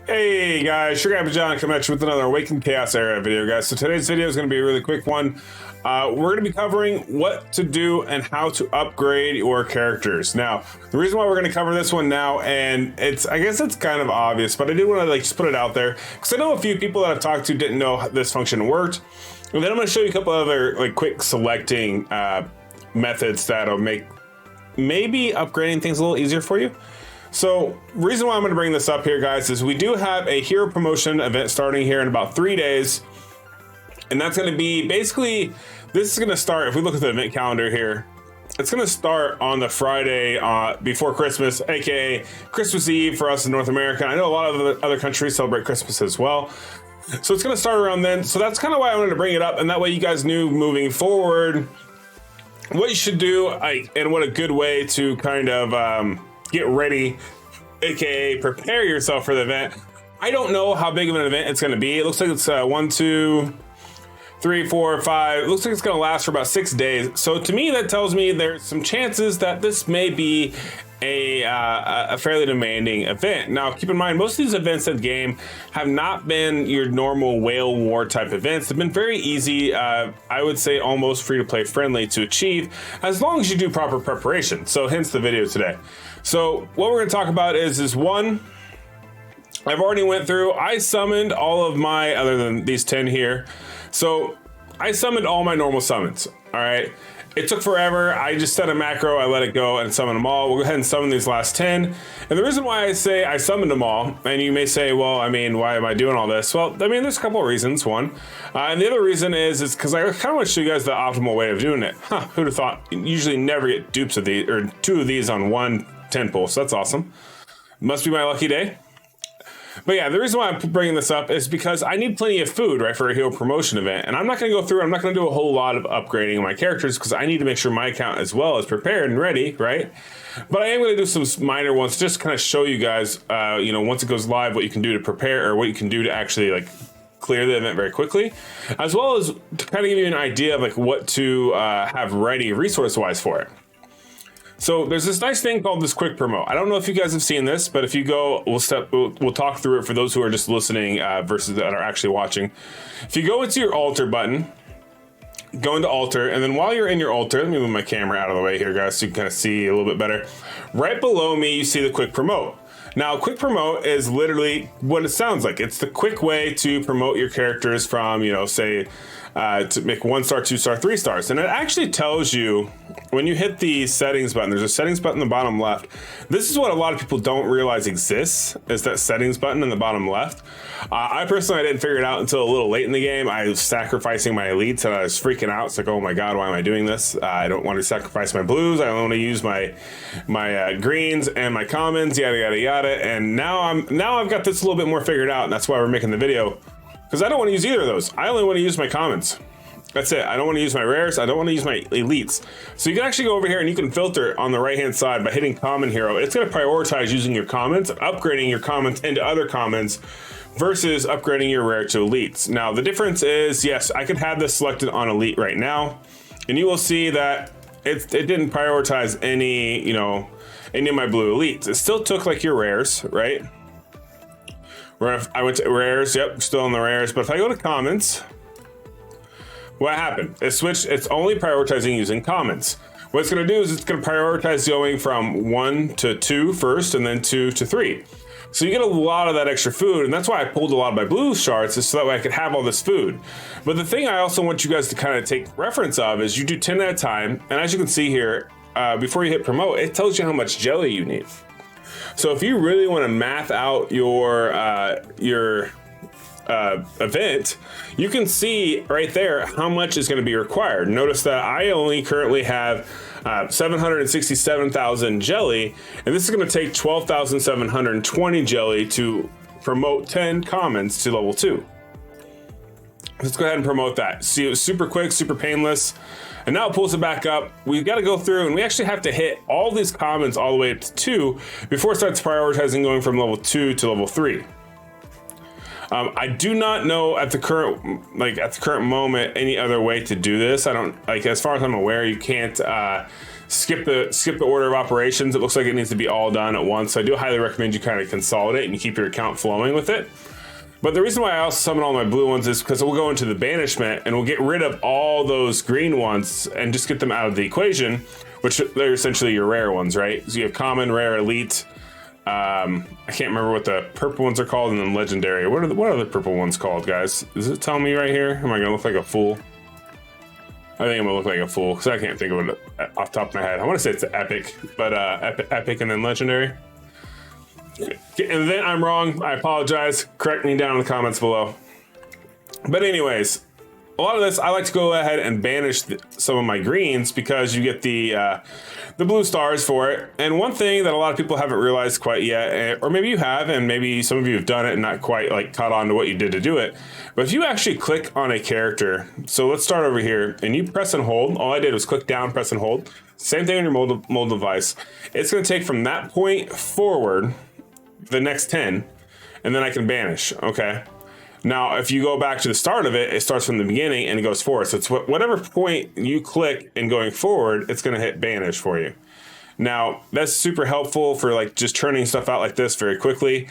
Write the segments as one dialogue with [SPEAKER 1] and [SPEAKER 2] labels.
[SPEAKER 1] Hey guys, Sugar Apple John coming at you with another Awaken Chaos Era video, guys. So today's video is going to be a really quick one. We're going to be covering what to do and how to upgrade your characters. Now, the reason why we're going to cover this one now, and I guess it's kind of obvious, but I did want to just put it out there because I know a few people that I've talked to didn't know this function worked. And then I'm going to show you a couple other quick selecting methods that'll make maybe upgrading things a little easier for you. So reason why I'm going to bring this up here, guys, is we do have a hero promotion event starting here in about 3 days. And that's going to be basically, this is going to start, if we look at the event calendar here, it's going to start on the Friday before Christmas, aka Christmas Eve for us in North America. I know a lot of the other countries celebrate Christmas as well. So it's going to start around then. So that's kind of why I wanted to bring it up. And that way you guys knew moving forward what you should do and what a good way to kind of get ready, aka prepare yourself for the event. I don't know how big of an event it's going to be. It looks like it's 1, 2, 3, 4, 5. It looks like it's going to last for about 6 days. So to me, that tells me there's some chances that this may be a fairly demanding event. Now, keep in mind, most of these events in the game have not been your normal whale war type events. They've been very easy. I would say almost free to play friendly to achieve as long as you do proper preparation. So hence the video today. So what we're going to talk about is one, I've already went through, I summoned all of my, other than these 10 here. So I summoned all my normal summons. All right. It took forever. I just set a macro, I let it go and summon them all. We'll go ahead and summon these last 10. And the reason why I say I summoned them all, and you may say, well, I mean, why am I doing all this? Well, I mean, there's a couple of reasons. One, and the other reason is because I kind of want to show you guys the optimal way of doing it. Who'd have thought? You usually never get dupes of these, or 2 of these on one 10 pull, so that's awesome. Must be my lucky day. But yeah, the reason why I'm bringing this up is because I need plenty of food, right, for a hero promotion event. And I'm not going to go through, I'm not going to do a whole lot of upgrading of my characters because I need to make sure my account as well is prepared and ready, right? But I am going to do some minor ones just to kind of show you guys, once it goes live, what you can do to prepare or what you can do to actually clear the event very quickly, as well as to kind of give you an idea of what to have ready resource-wise for it. So there's this nice thing called this quick promote. I don't know if you guys have seen this, but if you go, we'll talk through it for those who are just listening versus that are actually watching. If you go into your altar button, go into altar, and then while you're in your altar, let me move my camera out of the way here, guys, so you can kind of see a little bit better. Right below me, you see the quick promote. Now, quick promote is literally what it sounds like. It's the quick way to promote your characters from, say, to make 1 star, 2 star, 3 stars. And it actually tells you when you hit the settings button, there's a settings button in the bottom left. This is what a lot of people don't realize exists, is that settings button in the bottom left. I personally didn't figure it out until a little late in the game. I was sacrificing my elites and I was freaking out. It's like, oh my God, why am I doing this? I don't want to sacrifice my blues. I only want to use my greens and my commons, yada, yada, yada. And now I've got this a little bit more figured out, and that's why we're making the video. Because I don't want to use either of those. I only want to use my commons. That's it. I don't want to use my rares. I don't want to use my elites. So you can actually go over here and you can filter on the right-hand side by hitting common hero. It's going to prioritize using your commons, upgrading your commons into other commons versus upgrading your rare to elites. Now, the difference is, yes, I could have this selected on elite right now, and you will see that it didn't prioritize any of my blue elites. It still took your rares, right? I went to rares, yep, still in the rares. But if I go to commons, what happened? It switched, it's only prioritizing using commons. What it's going to do is it's going to prioritize going from 1 to 2 first and then 2 to 3. So you get a lot of that extra food, and that's why I pulled a lot of my blue shards, is so that way I could have all this food. But the thing I also want you guys to kind of take reference of is you do 10 at a time, and as you can see here, before you hit promote, it tells you how much jelly you need. So if you really want to math out your event, you can see right there how much is going to be required. Notice that I only currently have 767,000 jelly, and this is going to take 12,720 jelly to promote 10 commons to level 2. Let's go ahead and promote that. See, it was super quick, super painless. And now it pulls it back up. We've got to go through, and we actually have to hit all these commons all the way up to 2 before it starts prioritizing going from level 2 to level 3. I do not know at the current moment any other way to do this. I don't, as far as I'm aware, you can't skip the order of operations. It looks like it needs to be all done at once. So I do highly recommend you kind of consolidate and you keep your account flowing with it. But the reason why I also summon all my blue ones is because we'll go into the banishment and we'll get rid of all those green ones and just get them out of the equation, which they're essentially your rare ones, right? So you have common, rare, elite. I can't remember what the purple ones are called, and then legendary. What are the purple ones called, guys? Does it tell me right here? Am I gonna look like a fool? I think I'm gonna look like a fool because I can't think of it off the top of my head. I want to say it's epic, but epic and then legendary. And then I'm wrong. I apologize. Correct me down in the comments below. But anyways, a lot of this, I like to go ahead and banish some of my greens because you get the blue stars for it. And one thing that a lot of people haven't realized quite yet, or maybe you have, and maybe some of you have done it and not quite like caught on to what you did to do it. But if you actually click on a character, so let's start over here, and you press and hold. All I did was click down, press and hold. Same thing on your mobile device. It's going to take from that point forward the next 10, and then I can banish. Okay. Now, if you go back to the start of it, it starts from the beginning and it goes forward. So it's whatever point you click and going forward, it's going to hit banish for you. Now, that's super helpful for like just churning stuff out like this very quickly.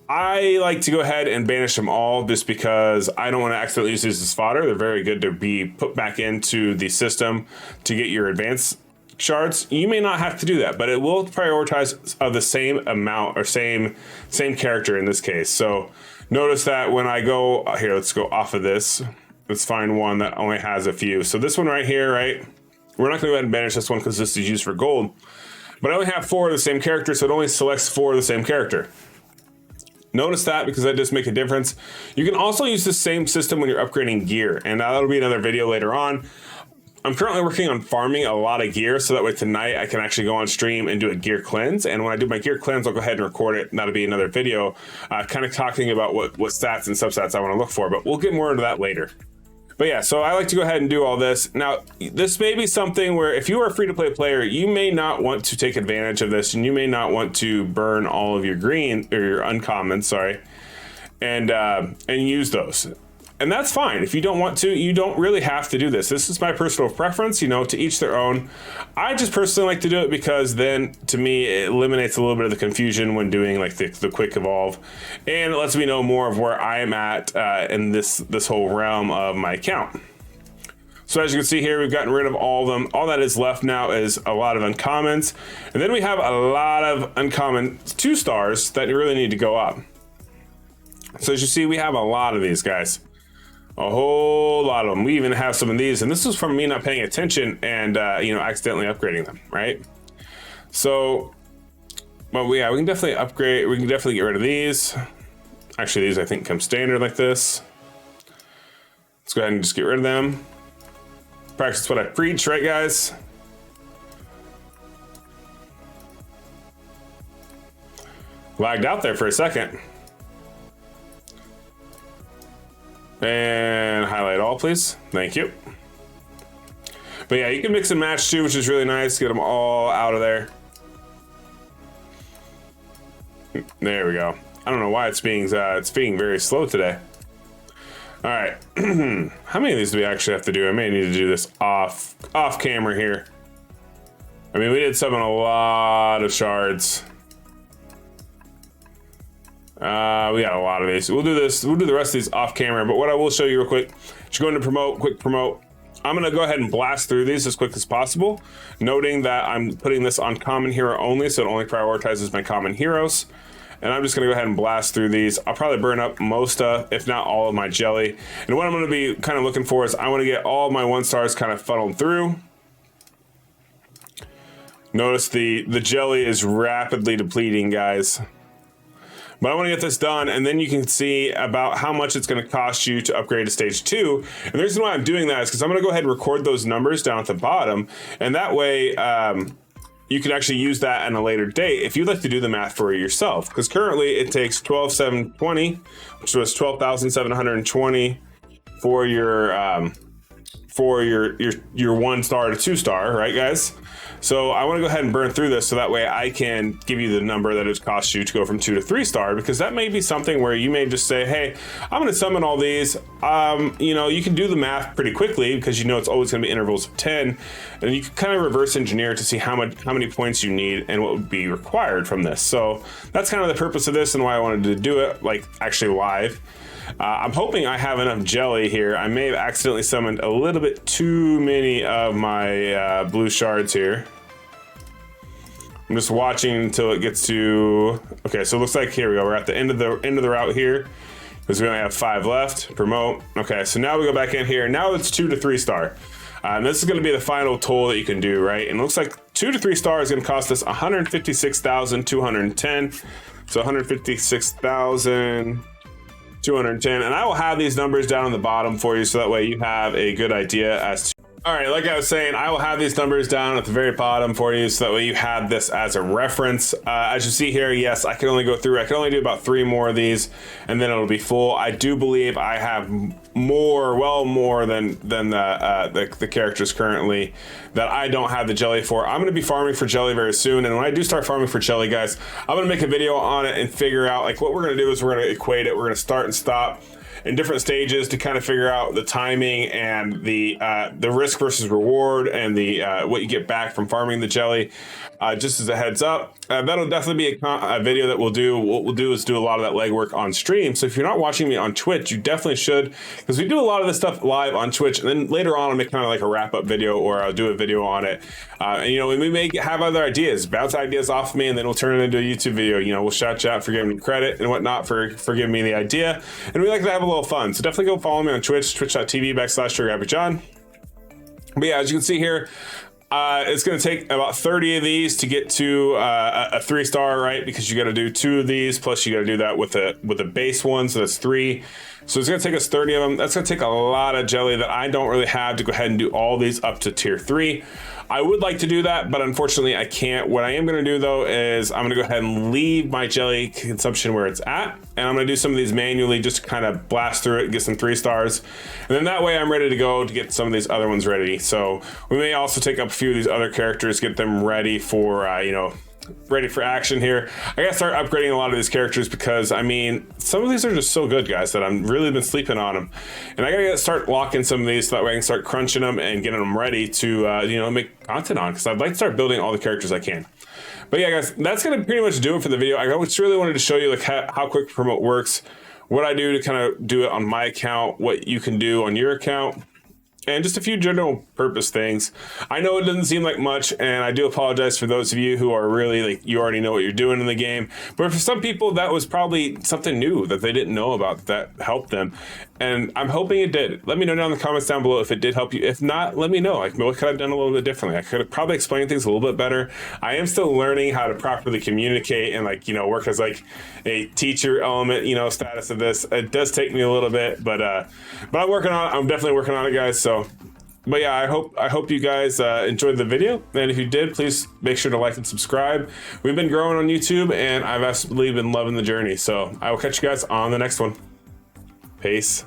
[SPEAKER 1] I like to go ahead and banish them all just because I don't want to accidentally use these as fodder. They're very good to be put back into the system to get your advanced shards. You may not have to do that, but it will prioritize of the same amount or same character in this case. So notice that when I go here, let's go off of this. Let's find one that only has a few. So this one right here, right? We're not going to go ahead and banish this one because this is used for gold. But I only have 4 of the same character, so it only selects 4 of the same character. Notice that because that does make a difference. You can also use the same system when you're upgrading gear, and that'll be another video later on. I'm currently working on farming a lot of gear, so that way tonight I can actually go on stream and do a gear cleanse. And when I do my gear cleanse, I'll go ahead and record it. And that'll be another video, kind of talking about what stats and substats I want to look for. But we'll get more into that later. But yeah, so I like to go ahead and do all this. Now, this may be something where if you are a free-to-play player, you may not want to take advantage of this, and you may not want to burn all of your green or your uncommons, sorry, and use those. And that's fine. If you don't want to, you don't really have to do this. This is my personal preference, you know, to each their own. I just personally like to do it because then, to me, it eliminates a little bit of the confusion when doing like the quick evolve. And it lets me know more of where I am at in this whole realm of my account. So as you can see here, we've gotten rid of all of them. All that is left now is a lot of uncommons. And then we have a lot of uncommon 2 stars that really need to go up. So as you see, we have a lot of these guys. A whole lot of them. We even have some of these, and this is from me not paying attention and you know, accidentally upgrading them, right? So, well, yeah, we can definitely upgrade. We can definitely get rid of these. Actually, these I think come standard like this. Let's go ahead and just get rid of them. Practice what I preach, right, guys? Lagged out there for a second. And highlight all, please. Thank you. But yeah, you can mix and match too, which is really nice. Get them all out of there. There we go. I don't know why it's being very slow today. All right. How many of these do we actually have to do? I may need to do this off camera here. I mean, we did summon a lot of shards. We got a lot of these. We'll do this. We'll do the rest of these off camera. But what I will show you real quick, just go into promote, quick promote. I'm going to go ahead and blast through these as quick as possible, noting that I'm putting this on common hero only, so it only prioritizes my common heroes. And I'm just going to go ahead and blast through these. I'll probably burn up most, if not all of my jelly. And what I'm going to be kind of looking for is I want to get all of my 1 stars kind of funneled through. Notice the jelly is rapidly depleting, guys. But I want to get this done, and then you can see about how much it's going to cost you to upgrade to stage 2. And the reason why I'm doing that is because I'm going to go ahead and record those numbers down at the bottom, and that way you can actually use that on a later date if you'd like to do the math for yourself. Because currently it takes 12,720, which was 12,720 for your for your 1 star to 2 star, right guys? So I want to go ahead and burn through this so that way I can give you the number that it costs you to go from 2 to 3 star, because that may be something where you may just say, hey, I'm going to summon all these. You know, you can do the math pretty quickly because you know it's always going to be intervals of 10, and you can kind of reverse engineer to see how many points you need and what would be required from this. So that's kind of the purpose of this and why I wanted to do it like actually live. I'm hoping I have enough jelly here. I may have accidentally summoned a little bit too many of my blue shards here. I'm just watching until it gets to, okay, so it looks like, here we go, we're at the end of the route here because we only have 5 left. Promote. Okay, so now we go back in here. Now it's 2 to 3 star. And this is going to be the final toll that you can do, right? And it looks like 2 to 3 star is going to cost us 156,210. So 156,210, and I will have these numbers down on the bottom for you so that way you have a good idea as to. All right, like I was saying, I will have these numbers down at the very bottom for you so that way you have this as a reference. As you see here, yes, I can only go through, I can only do about 3 more of these and then it'll be full. I do believe I have more, well more than the characters currently that I don't have the jelly for. I'm gonna be farming for jelly very soon, and when I do start farming for jelly, guys, I'm gonna make a video on it and figure out, like, what we're gonna do is we're gonna equate it. We're gonna start and stop in different stages to kind of figure out the timing and the risk versus reward and the what you get back from farming the jelly. Just as a heads up, that'll definitely be a video that we'll do. What we'll do is do a lot of that legwork on stream. So if you're not watching me on Twitch, you definitely should, because we do a lot of this stuff live on Twitch, and then later on I'll make kind of like a wrap-up video, or I'll do a video on it. And you know, we may have other ideas, bounce ideas off me, and then we'll turn it into a YouTube video. You know, we'll shout you out for giving me credit and whatnot for giving me the idea. And we like to have a little fun. So definitely go follow me on Twitch, twitch.tv/TriggerHappyJohn. But yeah, as you can see here, it's going to take about 30 of these to get to a 3 star, right? Because you got to do 2 of these, plus you got to do that with a base one, so that's 3. So it's going to take us 30 of them. That's going to take a lot of jelly that I don't really have to go ahead and do all these up to tier 3. I would like to do that, but unfortunately I can't. What I am going to do though is I'm going to go ahead and leave my jelly consumption where it's at, and I'm going to do some of these manually just to kind of blast through it and get some 3 stars, and then that way I'm ready to go to get some of these other ones ready. So we may also take up a few of these other characters, get them ready for you know, ready for action here. I gotta start upgrading a lot of these characters because, I mean, some of these are just so good, guys, that I've really been sleeping on them, and I gotta start locking some of these so that way I can start crunching them and getting them ready to you know, make content on, because I'd like to start building all the characters I can. But yeah, guys, that's gonna pretty much do it for the video. I just really wanted to show you like how quick promote works, what I do to kind of do it on my account, what you can do on your account, and just a few general purpose things. I know it doesn't seem like much, and I do apologize for those of you who are really like, you already know what you're doing in the game, but for some people that was probably something new that they didn't know about that helped them, and I'm hoping it did. Let me know down in the comments down below if it did help you. If not, let me know, like, what could I have done a little bit differently? I could have probably explained things a little bit better. I am still learning how to properly communicate and, like, you know, work as like a teacher element, you know, status of this. It does take me a little bit, but I'm working on it. I'm definitely working on it, guys. So, but yeah, I hope you guys enjoyed the video, and if you did, please make sure to like and subscribe. We've been growing on YouTube, and I've absolutely been loving the journey. So I will catch you guys on the next one. Peace.